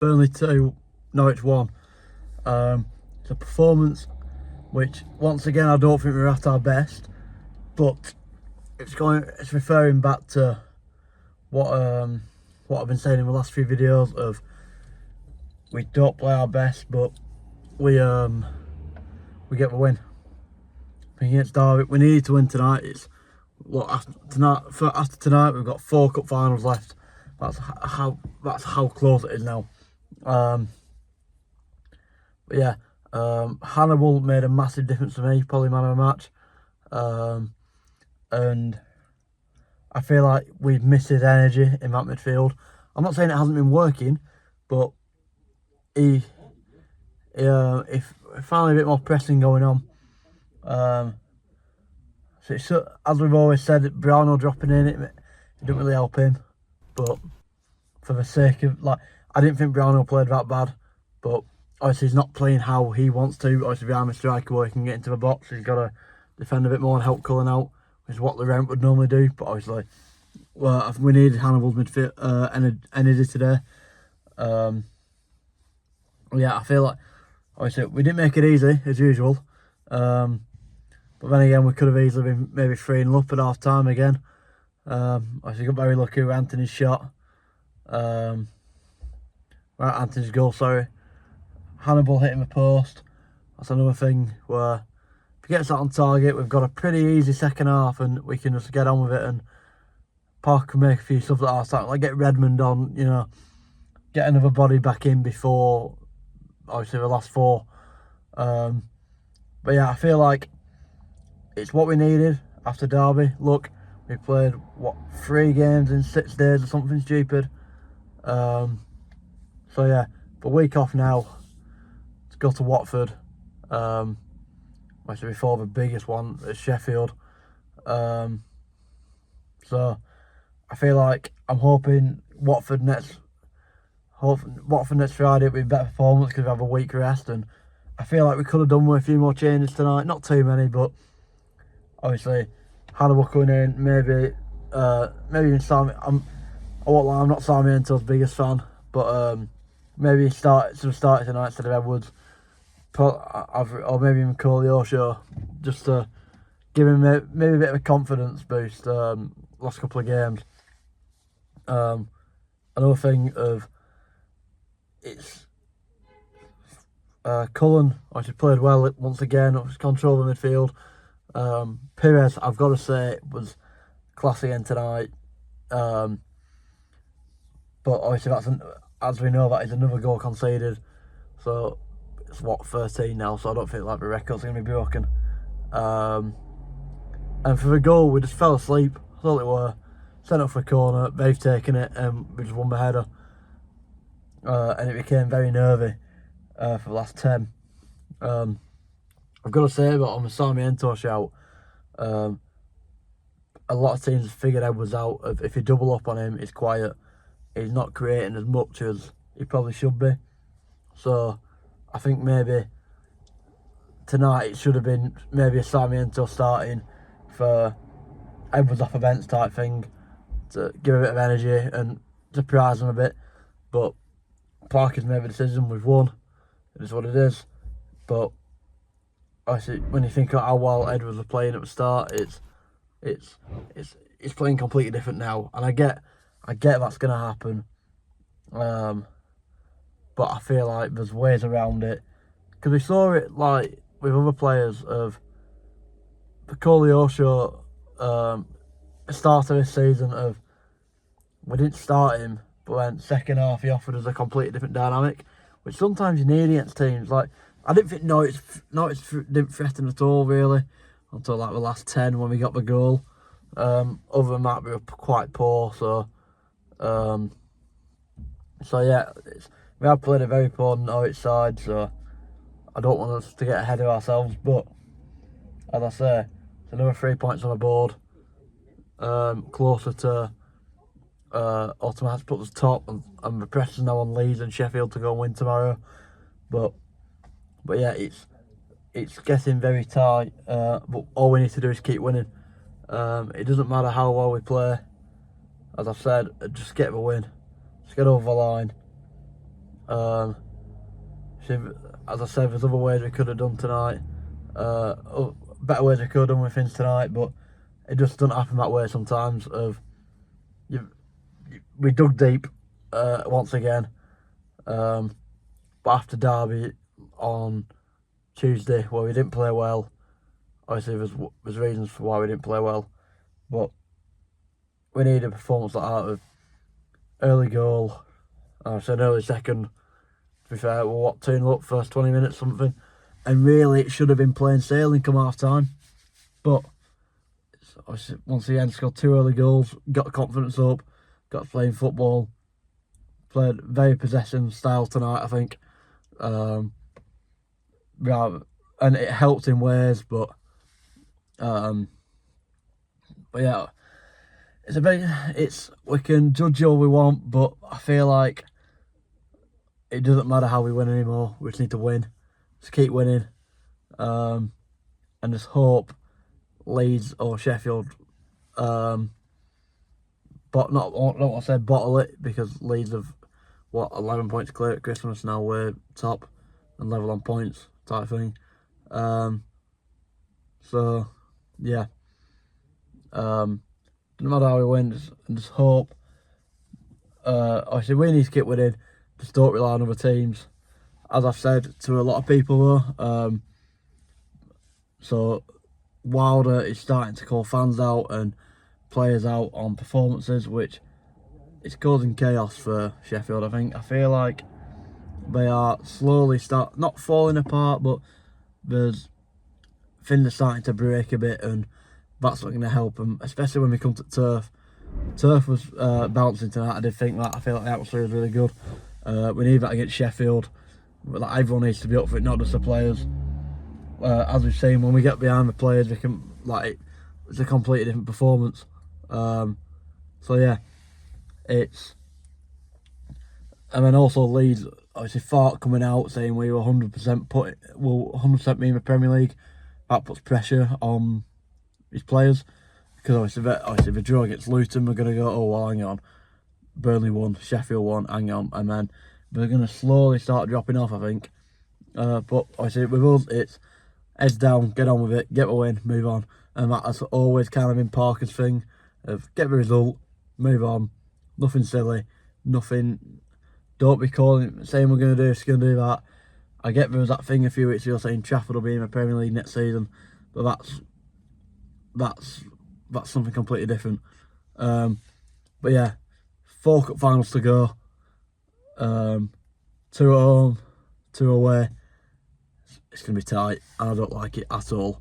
Burnley 2, Norwich 1. It's a performance which, once again, I don't think we're at our best, but it's referring back to what I've been saying in the last few videos of we don't play our best, but we get the win. Against Derby, we need to win tonight. After tonight we've got 4 cup finals left. That's how close it is now. But yeah, Hannibal made a massive difference to me, probably man of the match. And I feel like we've missed his energy in that midfield. I'm not saying it hasn't been working, but he finally a bit more pressing going on. So as we've always said, Brownhill dropping in, it didn't really help him. But for the sake of, I didn't think Brownhill played that bad, but obviously he's not playing how he wants to. Obviously behind the striker where he can get into the box, he's got to defend a bit more and help Cullen out, which is what Laurent would normally do. But obviously, well, we needed Hannibal's midfield energy today. Yeah, I feel like obviously we didn't make it easy as usual. But then again, we could have easily been maybe 3-0 up at half time again. Obviously got very lucky with Anthony's shot. Anthony's goal, sorry. Hannibal hitting the post. That's another thing where if he gets that on target, we've got a pretty easy second half and we can just get on with it. And Parker can make a few subs at half time, like get Redmond on, get another body back in before obviously the last 4. But yeah, I feel like it's what we needed after Derby. Look, we played 3 games in 6 days or something stupid. So yeah, but week off now to go to Watford. Actually before the biggest one at Sheffield. So I feel like I'm hoping Watford next Friday will be a better performance because we have a week rest, and I feel like we could have done with a few more changes tonight. Not too many, but obviously Hannibal coming in, maybe even Sammy. I won't lie, I'm not Sammy Ento's biggest fan, but maybe start tonight instead of Edwards, or maybe even Koleosho, just to give him maybe a bit of a confidence boost. Last couple of games. Another thing of it's Cullen actually played well once again. Was controlling the midfield. Pires, I've got to say, was class again tonight. But obviously as we know, that is another goal conceded. So it's 13 now, so I don't think the record's going to be broken. And for the goal, we just fell asleep. That's all it were. Sent up for a corner, they've taken it, and we just won the header. And it became very nervy for the last 10. I've got to say, but on the Sarmiento shout, a lot of teams have figured Edwards out. If you double up on him, he's quiet. He's not creating as much as he probably should be. So I think maybe tonight it should have been maybe a Sarmiento starting for Edwards off a bench type thing to give a bit of energy and surprise him a bit. But Parker's made the decision. We've won. It is what it is. But obviously, when you think of how well Edwards was playing at the start, it's playing completely different now, and I get that's gonna happen. But I feel like there's ways around it, because we saw it like with other players of the Koleosho start of this season of we didn't start him, but then second half he offered us a completely different dynamic, which sometimes you need against teams. Like I didn't think Norwich didn't threaten at all really until the last 10 when we got the goal. Other than that, we were quite poor. So yeah, we have played a very poor Norwich side. So I don't want us to get ahead of ourselves. But as I say, it's another 3 points on the board. Closer to automatic put us top, and the pressure's now on Leeds and Sheffield to go and win tomorrow. But yeah, it's getting very tight. But all we need to do is keep winning. It doesn't matter how well we play. As I've said, just get the win. Just get over the line. So, as I said, there's other ways we could have done tonight. Better ways we could have done with things tonight, but it just doesn't happen that way sometimes. We dug deep once again, but after Derby on Tuesday, where we didn't play well, obviously there's reasons for why we didn't play well, but we need a performance like that of early goal. I said early second. To be fair, we're 2-0 up first 20 minutes something, and really it should have been plain sailing come half time, but once again scored 2 early goals, got the confidence up, got playing football, played very possession style tonight, I think. And it helped in ways, but yeah, we can judge all we want, but I feel like it doesn't matter how we win anymore. We just need to win, just keep winning, and just hope Leeds or Sheffield, but I don't want to say bottle it, because Leeds have 11 points clear at Christmas now. We're top and level on points type thing. So yeah, doesn't matter how we win, just hope. Obviously we need to keep winning. Just don't rely on other teams, as I've said to a lot of people though. So Wilder is starting to call fans out and players out on performances, which is causing chaos for Sheffield. I feel like they are slowly not falling apart, but things are starting to break a bit, and that's not going to help them, especially when we come to turf. Turf was bouncing tonight. I did think that. I feel like the atmosphere was really good. We need that against Sheffield. But everyone needs to be up for it, not just the players. As we've seen, when we get behind the players, we can it's a completely different performance. So yeah, and then also Leeds, obviously Fart coming out saying we were 100% be in the Premier League. That puts pressure on his players, because obviously the draw against Luton, we're going to go, oh well, hang on, Burnley won, Sheffield won, hang on, and then they're going to slowly start dropping off, I think. But obviously with us, it's heads down, get on with it, get the win, move on, and that's always kind of been Parker's thing of get the result, move on, nothing silly, nothing. Don't be saying we're going to do this, going to do that. I get there was that thing a few weeks ago saying Trafford will be in the Premier League next season, but that's something completely different. But yeah, 4 cup finals to go. 2 at home, 2 away. It's going to be tight, and I don't like it at all.